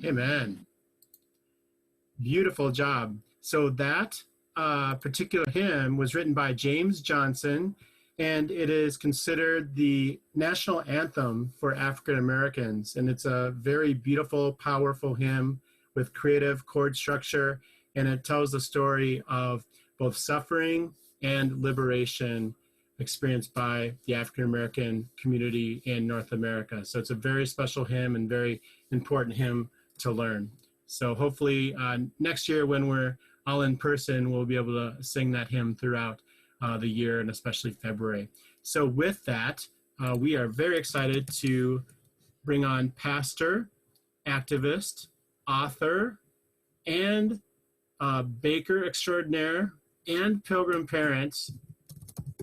Amen. Beautiful job. So that particular hymn was written by James Johnson, and it is considered the national anthem for African Americans. And it's a very beautiful, powerful hymn with creative chord structure, and it tells the story of both suffering and liberation experienced by the African American community in North America. So it's a very special hymn and very important hymn to learn. So hopefully next year when we're all in person, we'll be able to sing that hymn throughout the year, and especially February. So with that, we are very excited to bring on pastor, activist, author, and baker extraordinaire, and pilgrim parent,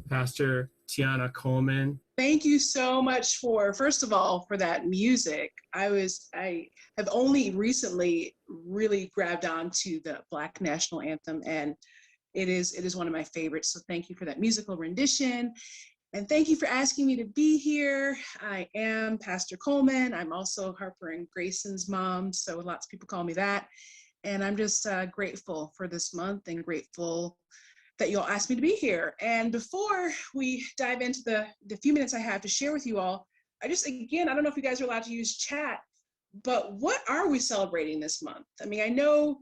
Pastor Tiana Coleman. Thank you so much first of all, for that music. I have only recently really grabbed onto the Black National Anthem, and it is one of my favorites. So thank you for that musical rendition. And thank you for asking me to be here. I am Pastor Coleman. I'm also Harper and Grayson's mom, so lots of people call me that. And I'm just grateful for this month and grateful that you all asked me to be here. And before we dive into the few minutes I have to share with you all, I don't know if you guys are allowed to use chat, but what are we celebrating this month? I mean, I know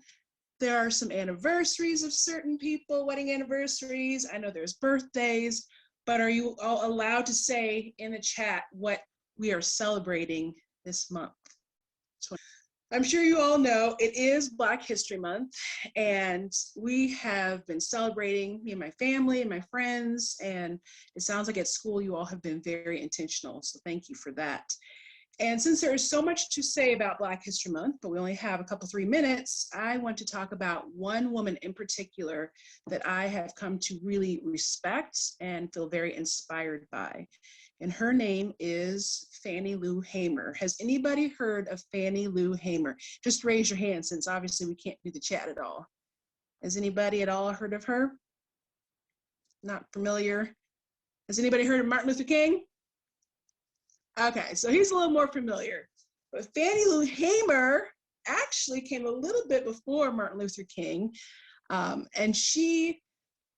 there are some anniversaries of certain people, wedding anniversaries. I know there's birthdays, but are you all allowed to say in the chat what we are celebrating this month? I'm sure you all know it is Black History Month, and we have been celebrating, me and my family and my friends, and it sounds like at school you all have been very intentional, so thank you for that. And since there is so much to say about Black History Month, but we only have 3 minutes, I want to talk about one woman in particular that I have come to really respect and feel very inspired by. And her name is Fannie Lou Hamer. Has anybody heard of Fannie Lou Hamer? Just raise your hand, since obviously we can't do the chat at all. Has anybody at all heard of her? Not familiar? Has anybody heard of Martin Luther King? Okay, so he's a little more familiar. But Fannie Lou Hamer actually came a little bit before Martin Luther King. And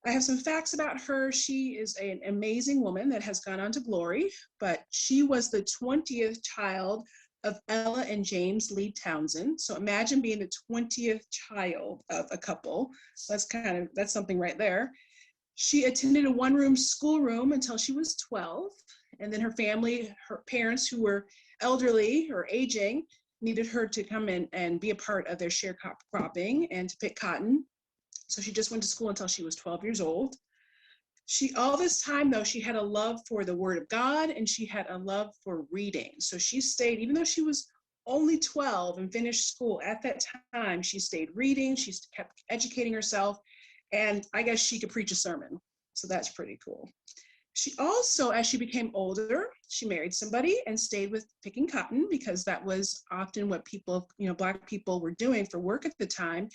I have some facts about her. She is an amazing woman that has gone on to glory, but she was the 20th child of Ella and James Lee Townsend. So imagine being the 20th child of a couple. That's something right there. She attended a one-room schoolroom until she was 12. And then her family, her parents who were elderly or aging, needed her to come in and be a part of their sharecropping and to pick cotton. So she just went to school until she was 12 years old. All this time though, she had a love for the Word of God, and she had a love for reading. So she stayed, even though she was only 12 and finished school at that time, she stayed reading, she kept educating herself, and I guess she could preach a sermon. So that's pretty cool. She also, as she became older, she married somebody and stayed with picking cotton, because that was often what people, Black people were doing for work at the time.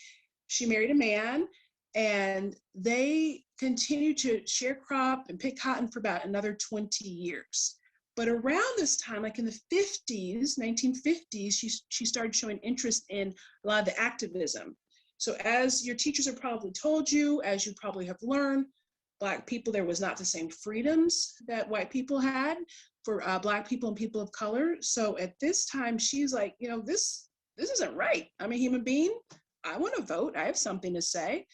She married a man, and they continued to sharecrop and pick cotton for about another 20 years. But around this time, like in the 50s, 1950s, she started showing interest in a lot of the activism. So as your teachers have probably told you, as you probably have learned, Black people, there was not the same freedoms that white people had for Black people and people of color. So at this time, she's like, this isn't right. I'm a human being. I want to vote. I have something to say.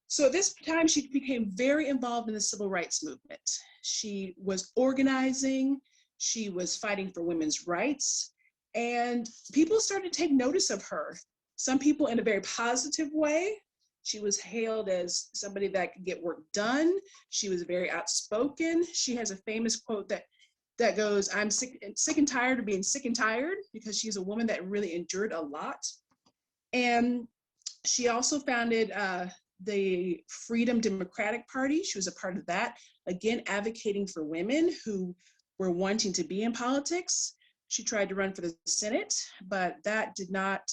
So at this time, she became very involved in the civil rights movement. She was organizing. She was fighting for women's rights. And people started to take notice of her. Some people in a very positive way. She was hailed as somebody that could get work done. She was very outspoken. She has a famous quote that goes, "I'm sick and tired of being sick and tired," because she's a woman that really endured a lot. And she also founded the Freedom Democratic Party. She was a part of that, again, advocating for women who were wanting to be in politics. She tried to run for the Senate, but that did not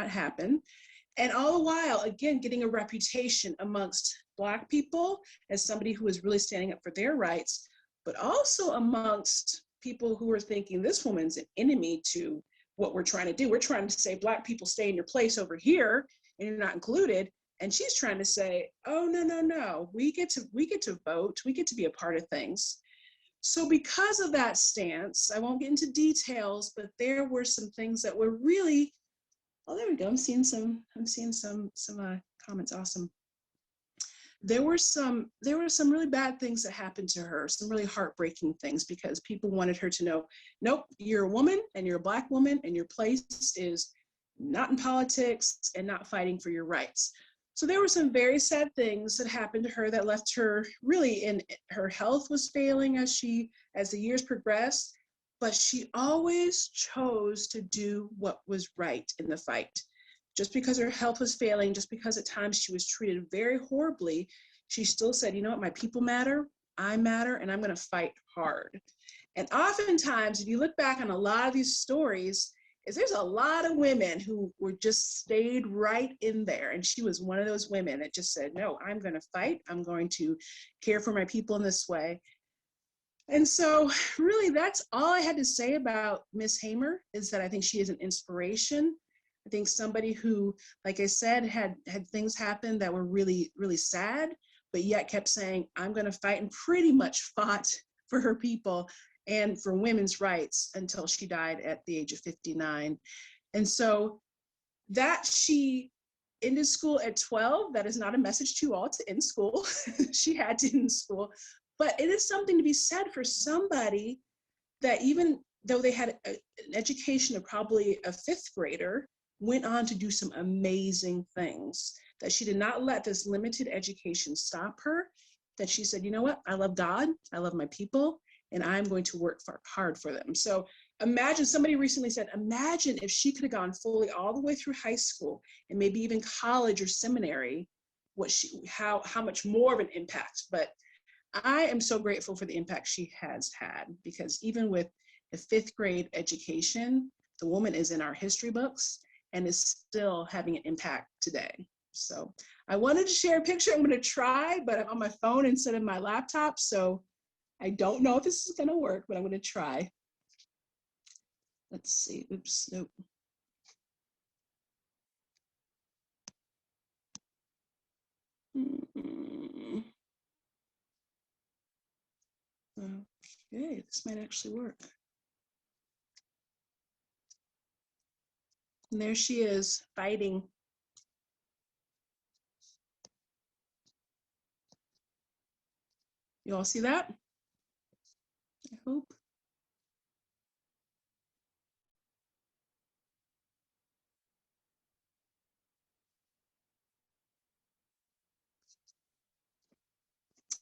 happen. And all the while, again, getting a reputation amongst Black people as somebody who was really standing up for their rights, but also amongst people who were thinking this woman's an enemy to what we're trying to do. We're trying to say, Black people, stay in your place over here and you're not included. And she's trying to say, oh, no, we get to vote, we get to be a part of things. So because of that stance, I won't get into details, but there were some things that were really, oh, there we go. I'm seeing some comments. Awesome. There were some really bad things that happened to her, some really heartbreaking things, because people wanted her to know, nope, you're a woman and you're a Black woman and your place is not in politics and not fighting for your rights. So there were some very sad things that happened to her that left her really in, her health was failing as the years progressed, but she always chose to do what was right in the fight. Just because her health was failing, just because at times she was treated very horribly, she still said, you know what, my people matter, I matter, and I'm gonna fight hard. And oftentimes, if you look back on a lot of these stories, there's a lot of women who were just stayed right in there. And she was one of those women that just said, no, I'm gonna fight, I'm going to care for my people in this way. And so really that's all I had to say about Miss Hamer, is that I think she is an inspiration. I think somebody who, like I said, had things happen that were really, really sad, but yet kept saying, I'm going to fight, and pretty much fought for her people and for women's rights until she died at the age of 59. And so that she ended school at 12, that is not a message to all to end school. She had to end school, but it is something to be said for somebody that, even though they had an education of probably a fifth grader, went on to do some amazing things, that she did not let this limited education stop her, that she said, you know what, I love God, I love my people, and I'm going to work hard for them. So imagine, somebody recently said, imagine if she could have gone fully all the way through high school and maybe even college or seminary, how much more of an impact. But I am so grateful for the impact she has had, because even with a fifth grade education, the woman is in our history books and is still having an impact today. So I wanted to share a picture. I'm going to try, but I'm on my phone instead of my laptop. So I don't know if this is going to work, but I'm going to try. Let's see. Oops, nope. Okay, this might actually work. And there she is, fighting. You all see that? I hope.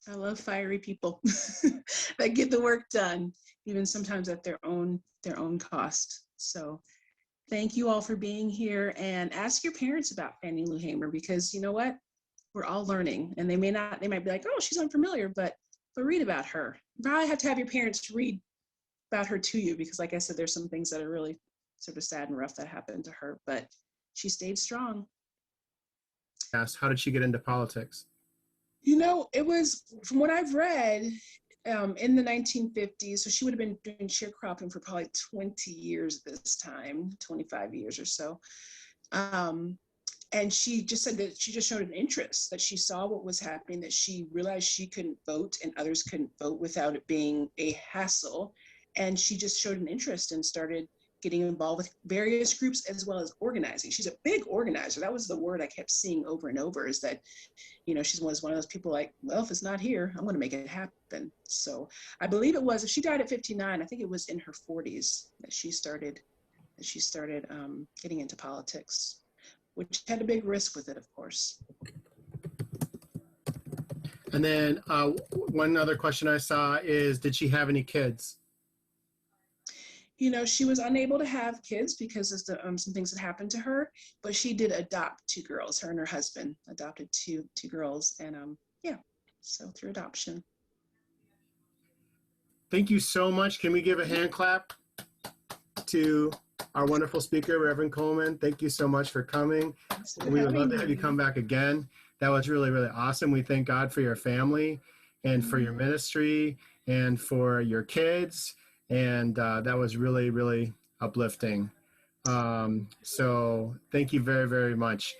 I love fiery people that get the work done, even sometimes at their own cost. So thank you all for being here, and ask your parents about Fannie Lou Hamer, because you know what? We're all learning, and they might be like, oh, she's unfamiliar, but read about her. You probably have to have your parents read about her to you, because like I said, there's some things that are really sort of sad and rough that happened to her, but she stayed strong. Yes. How did she get into politics? You know, it was, from what I've read, in the 1950s, so she would have been doing sharecropping for probably 20 years this time, 25 years or so. And she just said that she just showed an interest, that she saw what was happening, that she realized she couldn't vote and others couldn't vote without it being a hassle. And she just showed an interest and started getting involved with various groups as well as organizing. She's a big organizer. That was the word I kept seeing over and over, is that, you know, she was one of those people like, well, if it's not here, I'm going to make it happen. So I believe it was, if she died at 59, I think it was in her 40s that she started getting into politics, which had a big risk with it, of course. And then one other question I saw is, did she have any kids? You know, she was unable to have kids because of some things that happened to her, but she did adopt 2 girls. Her and her husband adopted two girls, and yeah, so through adoption. Thank you so much. Can we give a hand clap to our wonderful speaker, Reverend Coleman? Thank you so much for coming. We would love to have you come back again. That was really, really awesome. We thank God for your family and for your ministry and for your kids. And that was really, really uplifting. So thank you very, very much.